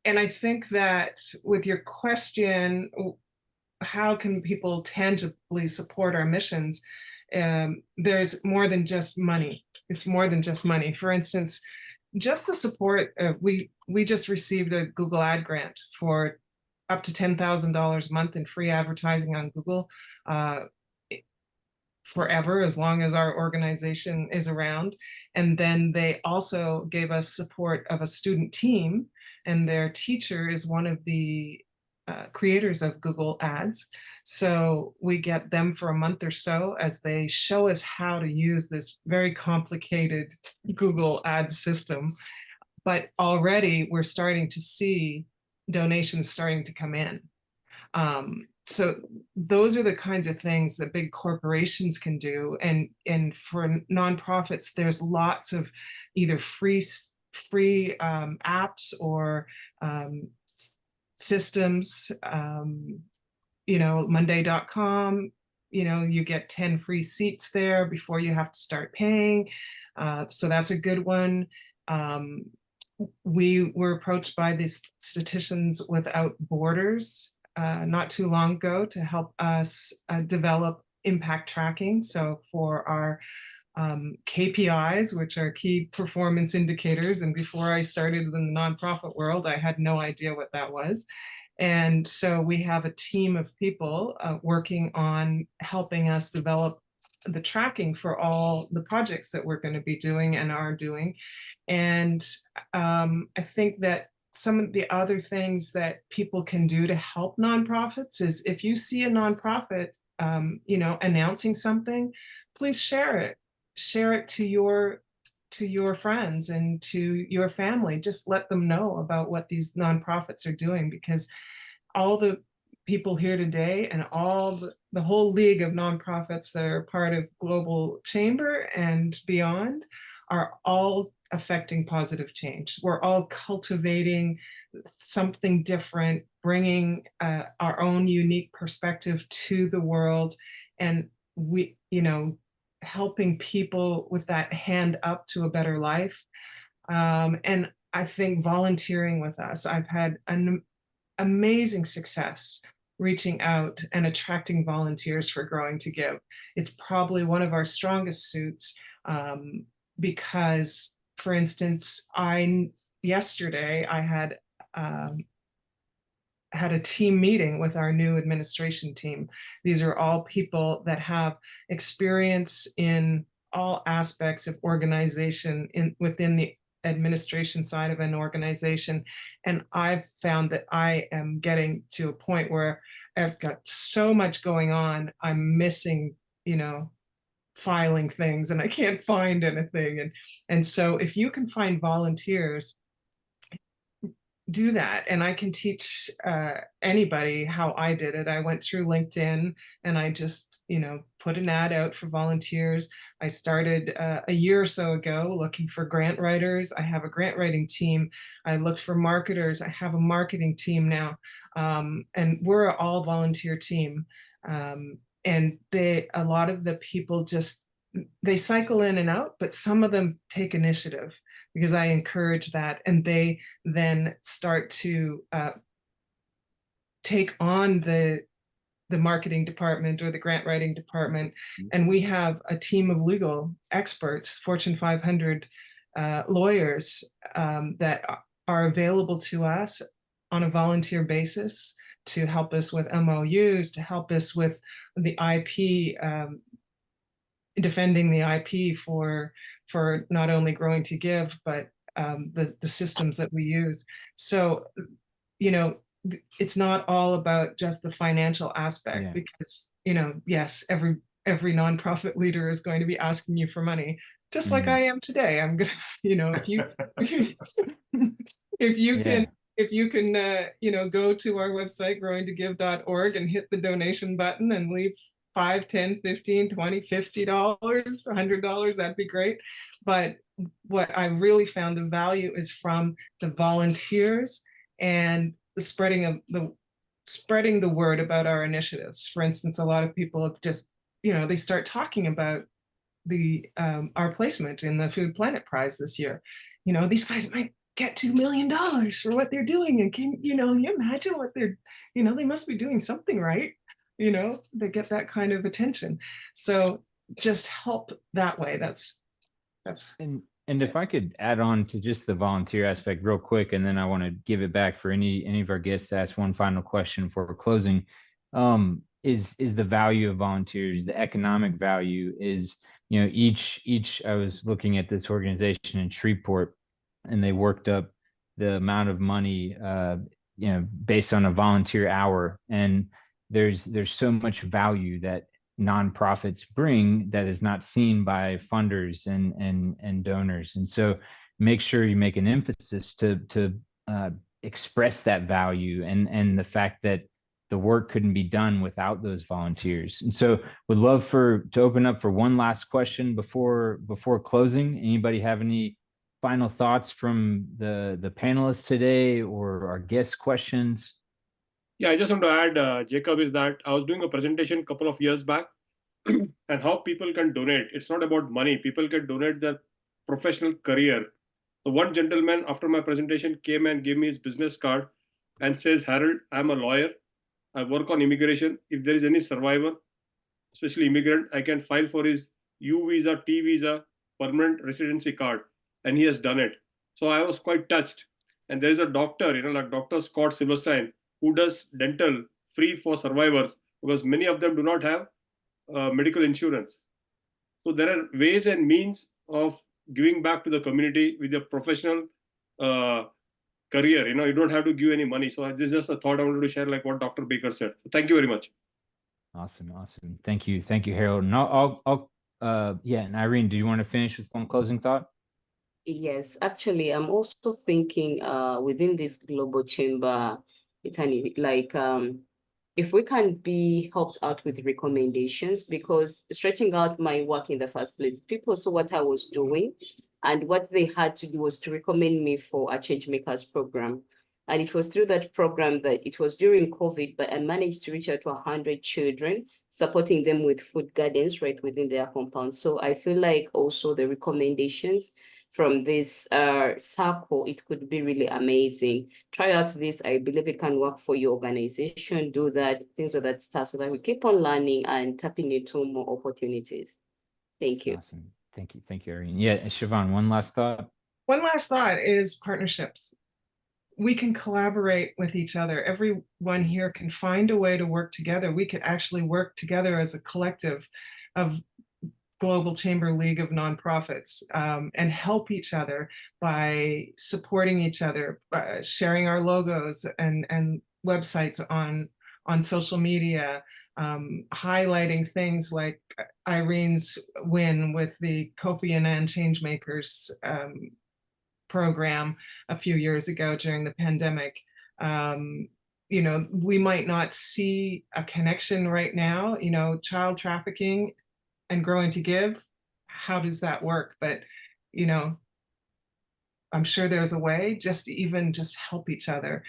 I think that with your question, how can people tangibly support our missions? There's more than just money. It's more than just money. For instance, just the support, we just received a Google ad grant for up to $10,000 a month in free advertising on Google forever, as long as our organization is around. And then they also gave us support of a student team, and their teacher is one of the creators of Google Ads. So we get them for a month or so as they show us how to use this very complicated Google Ads system. But already we're starting to see donations starting to come in. So those are the kinds of things that big corporations can do. And for nonprofits, there's lots of either free apps or systems, Monday.com, you get 10 free seats there before you have to start paying. So that's a good one. We were approached by the Statisticians Without Borders not too long ago to help us develop impact tracking. So for our KPIs, which are key performance indicators. And before I started in the nonprofit world, I had no idea what that was. And so we have a team of people working on helping us develop the tracking for all the projects that we're going to be doing and are doing. And I think that some of the other things that people can do to help nonprofits is if you see a nonprofit, announcing something, please share it. Share it to your friends and to your family. Just let them know about what these nonprofits are doing, because all the people here today and all the whole league of nonprofits that are part of Global Chamber and beyond are all affecting positive change. We're all cultivating something different, bringing our own unique perspective to the world, and we, helping people with that hand up to a better life. And I think volunteering with us, I've had an amazing success reaching out and attracting volunteers for Growing to Give. It's probably one of our strongest suits, because, for instance, yesterday I had a team meeting with our new administration team. These are all people that have experience in all aspects of organization within the administration side of an organization. And I've found that I am getting to a point where I've got so much going on, I'm missing, filing things, and I can't find anything. And so if you can find volunteers, do that. And I can teach anybody how I did it. I went through LinkedIn and I just, put an ad out for volunteers. I started a year or so ago looking for grant writers. I have a grant writing team. I looked for marketers. I have a marketing team now. And we're an all volunteer team. And a lot of the people they cycle in and out, but some of them take initiative because I encourage that, and they then start to take on the marketing department or the grant writing department. And we have a team of legal experts, Fortune 500 lawyers that are available to us on a volunteer basis to help us with MOUs, to help us with the IP, defending the IP for not only Growing to Give, but the systems that we use. So, it's not all about just the financial aspect, because, yes, every nonprofit leader is going to be asking you for money, just like I am today. I'm gonna, if you can, go to our website, growingtogive.org, and hit the donation button and leave $5, $10, $15, $20, $50, $100, that'd be great. But what I really found the value is from the volunteers and the spreading the word about our initiatives. For instance, a lot of people have just, they start talking about our placement in the Food Planet Prize this year. These guys might get $2 million for what they're doing, and can you imagine what they're, they must be doing something right. They get that kind of attention. So just help that way. That's and if I could add on to just the volunteer aspect real quick, and then I want to give it back for any of our guests to ask one final question for closing, is the value of volunteers, the economic value is, each I was looking at this organization in Shreveport, and they worked up the amount of money, based on a volunteer hour. And there's so much value that nonprofits bring that is not seen by funders and donors. And so make sure you make an emphasis to express that value and the fact that the work couldn't be done without those volunteers. And so would love to open up for one last question before closing. Anybody have any final thoughts from the panelists today or our guest questions? Yeah, I just want to add, Jacob, is that I was doing a presentation a couple of years back and how people can donate. It's not about money. People can donate their professional career. So one gentleman after my presentation came and gave me his business card and says, Harold, I'm a lawyer. I work on immigration. If there is any survivor, especially immigrant, I can file for his U visa, T visa, permanent residency card. And he has done it. So I was quite touched. And there is a doctor, like Dr. Scott Silverstein, who does dental free for survivors, because many of them do not have medical insurance. So there are ways and means of giving back to the community with your professional career. You don't have to give any money. So this is just a thought I wanted to share, like what Dr. Baker said. So thank you very much. Awesome. Thank you, Harold. And I'll and Irene, do you want to finish with one closing thought? Yes, actually, I'm also thinking within this global chamber, if we can be helped out with recommendations, because stretching out my work in the first place, people saw what I was doing, and what they had to do was to recommend me for a Change Makers program. And it was through that program that it was during COVID, but I managed to reach out to 100 children, supporting them with food gardens right within their compound. So I feel like also the recommendations from this circle, it could be really amazing. Try out this. I believe it can work for your organization. Do that, things of that stuff, so that we keep on learning and tapping into more opportunities. Thank you. Awesome. Thank you, Irene. Yeah, Siobhan, one last thought. One last thought is partnerships. We can collaborate with each other. Everyone here can find a way to work together. We could actually work together as a collective of Global Chamber League of Nonprofits, and help each other by supporting each other, sharing our logos and websites on social media, highlighting things like Irene's win with the Kofi Annan Changemakers program a few years ago during the pandemic. You know, we might not see a connection right now, you know, child trafficking and Growing to Give, how does that work? But, you know, I'm sure there's a way just to help each other.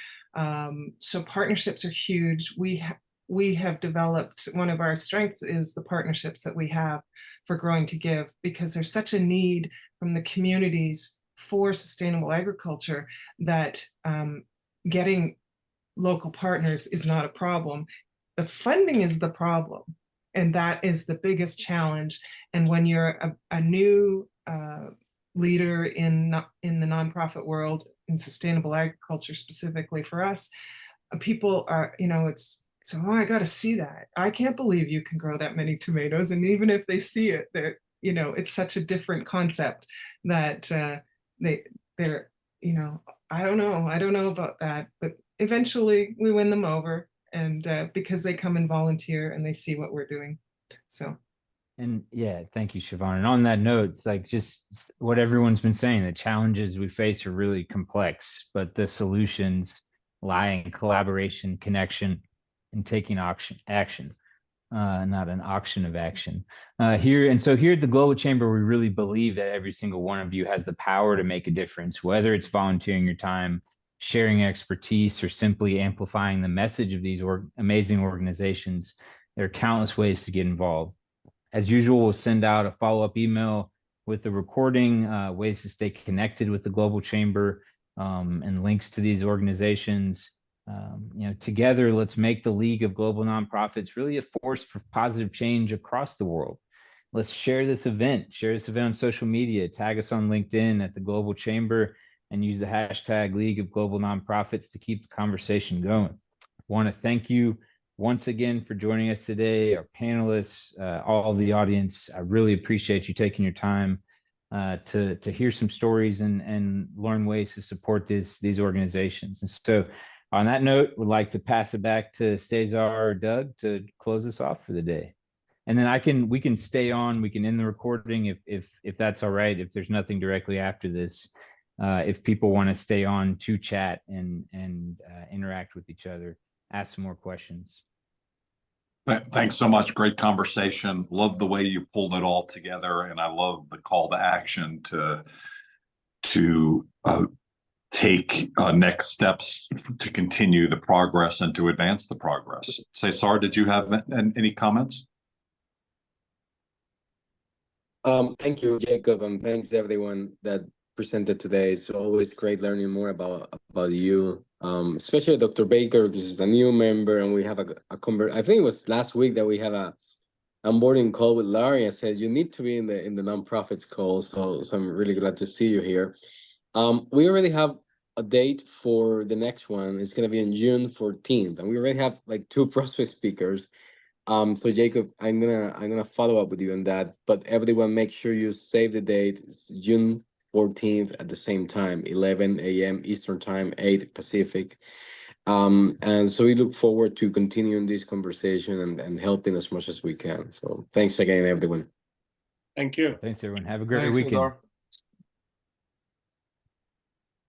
So partnerships are huge. We have developed, one of our strengths is the partnerships that we have for Growing to Give, because there's such a need from the communities for sustainable agriculture that getting local partners is not a problem. The funding is the problem. And that is the biggest challenge. And when you're a new leader in the nonprofit world, in sustainable agriculture specifically for us, people are, you know, it's oh, I got to see that. I can't believe you can grow that many tomatoes. And even if they see it, they're, you know, it's such a different concept that they're, you know, I don't know about that, but eventually we win them over. And because they come and volunteer and they see what we're doing. So. And yeah, thank you, Siobhan. And on that note, it's like just what everyone's been saying, the challenges we face are really complex, but the solutions lie in collaboration, connection, and taking action, not an auction of action. Here at the Global Chamber, we really believe that every single one of you has the power to make a difference, whether it's volunteering your time, sharing expertise, or simply amplifying the message of these amazing organizations. There are countless ways to get involved. As usual, we'll send out a follow-up email with the recording, ways to stay connected with the Global Chamber, and links to these organizations. You know, together, let's make the League of Global Nonprofits really a force for positive change across the world. Let's share this event on social media, tag us on LinkedIn at the Global Chamber, and use the hashtag League of Global Nonprofits to keep the conversation going. I want to thank you once again for joining us today, our panelists, all the audience. I really appreciate you taking your time to hear some stories and learn ways to support these organizations. And so on that note, we'd like to pass it back to Cesar or Doug to close us off for the day. And then we can stay on, we can end the recording if that's all right, if there's nothing directly after this. If people want to stay on to chat and interact with each other, ask some more questions. Thanks so much. Great conversation. Love the way you pulled it all together, and I love the call to action to take next steps to continue the progress and to advance the progress. Cesar, did you have any comments? Thank you, Jacob, and thanks to everyone that presented today. It's always great learning more about you, especially Dr. Baker, because he's a new member, and we have a conversation. I think it was last week that we had a onboarding call with Larry. I said you need to be in the nonprofits call, so I'm really glad to see you here. We already have a date for the next one. It's going to be on June 14th, and we already have like 2 prospect speakers. So Jacob, I'm gonna follow up with you on that. But everyone, make sure you save the date. It's June 14th at the same time, 11 a.m. Eastern Time, 8 Pacific. And so we look forward to continuing this conversation and helping as much as we can. So thanks again, everyone. Thank you. Thanks, everyone. Have a great Thanks, weekend. Cesar.